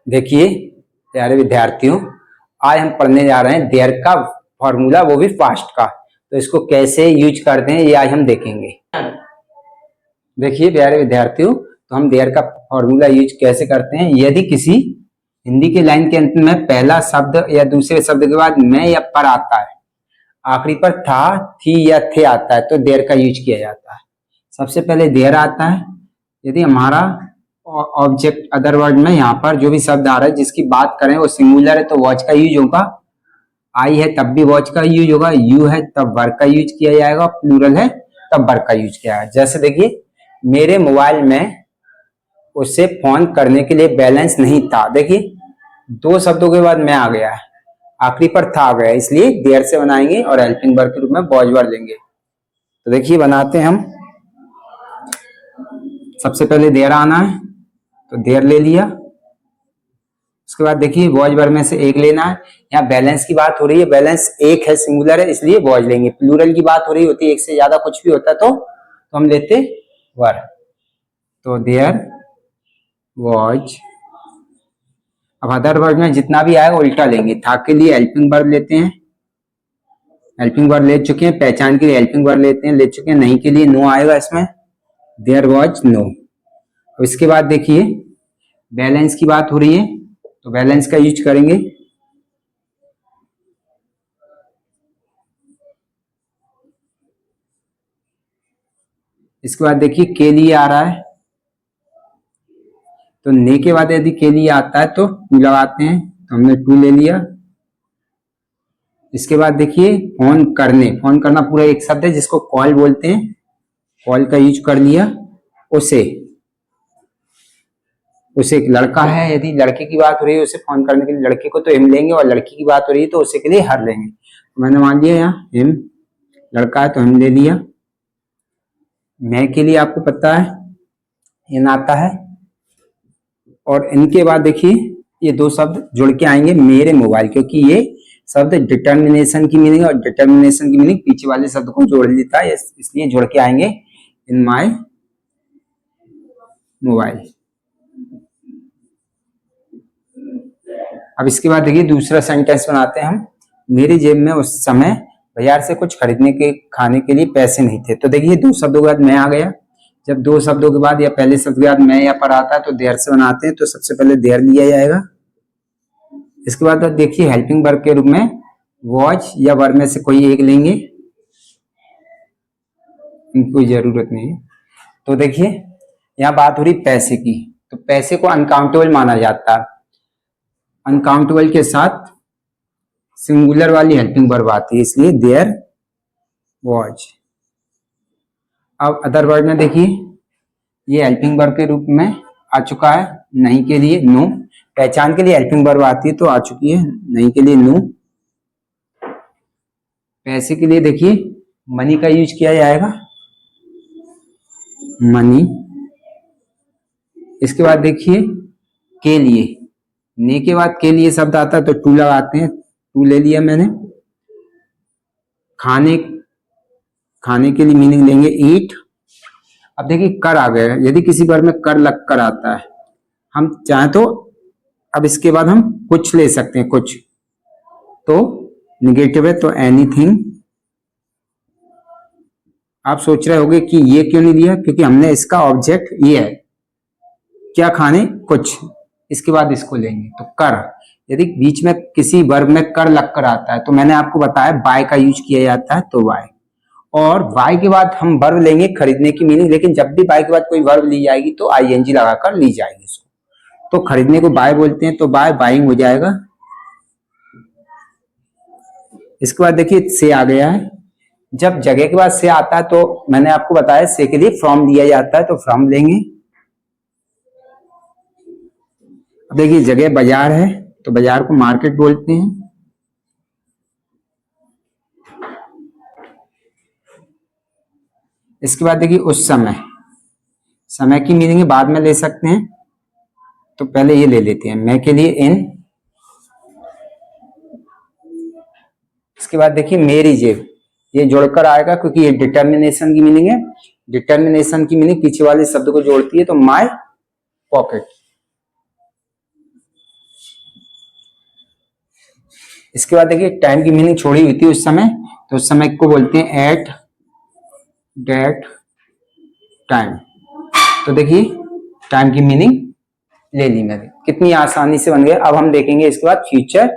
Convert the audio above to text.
देखिए प्यारे विद्यार्थियों, आज हम पढ़ने जा रहे हैं देयर का फॉर्मूला, वो भी फास्ट का। तो इसको कैसे यूज करते हैं ये आज हम देखेंगे। देखिए प्यारे विद्यार्थियों, तो हम देयर का फॉर्मूला यूज कैसे करते हैं। यदि किसी हिंदी के लाइन के अंत में पहला शब्द या दूसरे शब्द के बाद मैं या पर आता है, आखिरी पर था, थी या थे आता है, तो देयर का यूज किया जाता है। सबसे पहले देयर आता है। यदि हमारा ऑब्जेक्ट अदर वर्ड में यहाँ पर जो भी शब्द आ रहा है जिसकी बात करें वो सिंगुलर है तो वॉच का यूज होगा। आई है तब भी वॉच का यूज होगा। यू है तब वर्क का यूज किया जाएगा। प्लूरल है तब वर्क का यूज किया जाएगा। जैसे देखिए, मेरे मोबाइल में उससे फोन करने के लिए बैलेंस नहीं था। देखिए दो शब्दों के बाद मैं आ गया है, आखिरी पर था आ गया, इसलिए देयर से बनाएंगे और हेल्पिंग वर्ब के रूप में वॉच वर्ब लेंगे। तो देखिए बनाते हैं हम। सबसे पहले देयर आना है तो देयर ले लिया। उसके बाद देखिए वॉच वर्ब में से एक लेना है। यहाँ बैलेंस की बात हो रही है, बैलेंस एक है, सिंगुलर है, इसलिए वॉच लेंगे। प्लूरल की बात हो रही होती है, एक से ज्यादा कुछ भी होता तो हम लेते वर। तो देयर वॉच। अब अदर वर्ड में जितना भी आएगा उल्टा लेंगे। था के लिए हेल्पिंग वर्ब लेते हैं, हेल्पिंग वर्ब ले चुके हैं। पहचान के लिए हेल्पिंग वर्ब लेते हैं, ले चुके हैं। नहीं के लिए नो आएगा इसमें, देयर वॉच नो। इसके बाद देखिए बैलेंस की बात हो रही है तो बैलेंस का यूज करेंगे। इसके बाद देखिए के लिए आ रहा है तो ने के बाद यदि के लिए आता है तो टू लगाते हैं, तो हमने टू ले लिया। इसके बाद देखिए फोन करने, फोन करना पूरा एक शब्द है जिसको कॉल बोलते हैं, कॉल का यूज कर लिया। उसे, उसे एक लड़का है, यदि लड़के की बात हो रही है उसे फोन करने के लिए लड़के को तो हिम लेंगे, और लड़की की बात हो रही है तो उसे के लिए हर लेंगे। तो मैंने मान लिया यहाँ हिम, लड़का है तो हिम ले लिया। मैं के लिए आपको पता है इन आता है। और इनके बाद देखिए ये दो शब्द जुड़ के आएंगे, मेरे मोबाइल, क्योंकि ये शब्द डिटर्मिनेशन की मीनिंग और डिटर्मिनेशन की मीनिंग पीछे वाले शब्द को जोड़ लेता है, इसलिए जुड़ के आएंगे इन माय मोबाइल। अब इसके बाद देखिए दूसरा सेंटेंस बनाते हैं हम। मेरी जेब में उस समय बाजार से कुछ खरीदने के खाने के लिए पैसे नहीं थे। तो देखिए दो शब्दों के बाद मैं आ गया। जब दो शब्दों के बाद या पहले शब्द के बाद मैं या पर आता है तो देयर से बनाते हैं, तो सबसे पहले देयर लिया जाएगा। इसके बाद देखिए हेल्पिंग वर्ब के रूप में वॉच या वर्ब में से कोई एक लेंगे, इनकी कोई जरूरत नहीं है। तो देखिए यहाँ बात हो रही पैसे की, तो पैसे को अनकाउंटेबल माना जाता है। अनकाउंटेबल के साथ सिंगुलर वाली हेल्पिंग वर्ब आती है, इसलिए देयर वॉच। अब अदर वर्ड में देखिए ये हेल्पिंग वर्ब के रूप में आ चुका है। नहीं के लिए नो, पहचान के लिए हेल्पिंग वर्ब आती है तो आ चुकी है, नहीं के लिए नो। पैसे के लिए देखिए मनी का यूज किया जाएगा, मनी। इसके बाद देखिए के लिए, ने के बाद के लिए शब्द आता है तो टू लगाते हैं, टू ले लिया मैंने। खाने, खाने के लिए मीनिंग लेंगे ईट। अब देखिए कर आ गया, यदि किसी वर्ड में कर लग कर आता है, हम चाहें तो अब इसके बाद हम कुछ ले सकते हैं, कुछ तो निगेटिव है तो एनीथिंग। आप सोच रहे होंगे कि ये क्यों नहीं लिया, क्योंकि हमने इसका ऑब्जेक्ट ये है, क्या खाने, कुछ, इसके बाद इसको लेंगे तो कर। यदि बीच में किसी वर्ब में कर लग कर आता है तो मैंने आपको बताया बाय का यूज किया जाता है, तो बाय। और बाय के बाद हम वर्ब लेंगे खरीदने की मीनिंग, लेकिन जब भी बाय के बाद कोई वर्ब ली जाएगी तो आईएनजी लगाकर ली जाएगी उसको। तो खरीदने को बाय बोलते हैं तो बाय, बाइंग हो जाएगा। इसके बाद देखिए से आ गया है। जब जगह के बाद से आता है तो मैंने आपको बताया से के लिए फ्रॉम दिया जाता है, तो फ्रॉम लेंगे। देखिए जगह बाजार है तो बाजार को मार्केट बोलते हैं। इसके बाद देखिए उस समय, समय की मीनिंग बाद में ले सकते हैं, तो पहले ये ले लेते हैं, मैं के लिए इन। इसके बाद देखिए मेरी जेब, ये जोड़कर आएगा क्योंकि ये डिटर्मिनेशन की मीनिंग है। डिटर्मिनेशन की मीनिंग पीछे वाले शब्द को जोड़ती है, तो माय पॉकेट। इसके बाद देखिए टाइम की मीनिंग छोड़ी हुई थी उस समय, तो उस समय को बोलते हैं एट दैट टाइम। तो देखिए टाइम की मीनिंग ले ली मैंने, कितनी आसानी से बन गया। अब हम देखेंगे इसके बाद फ्यूचर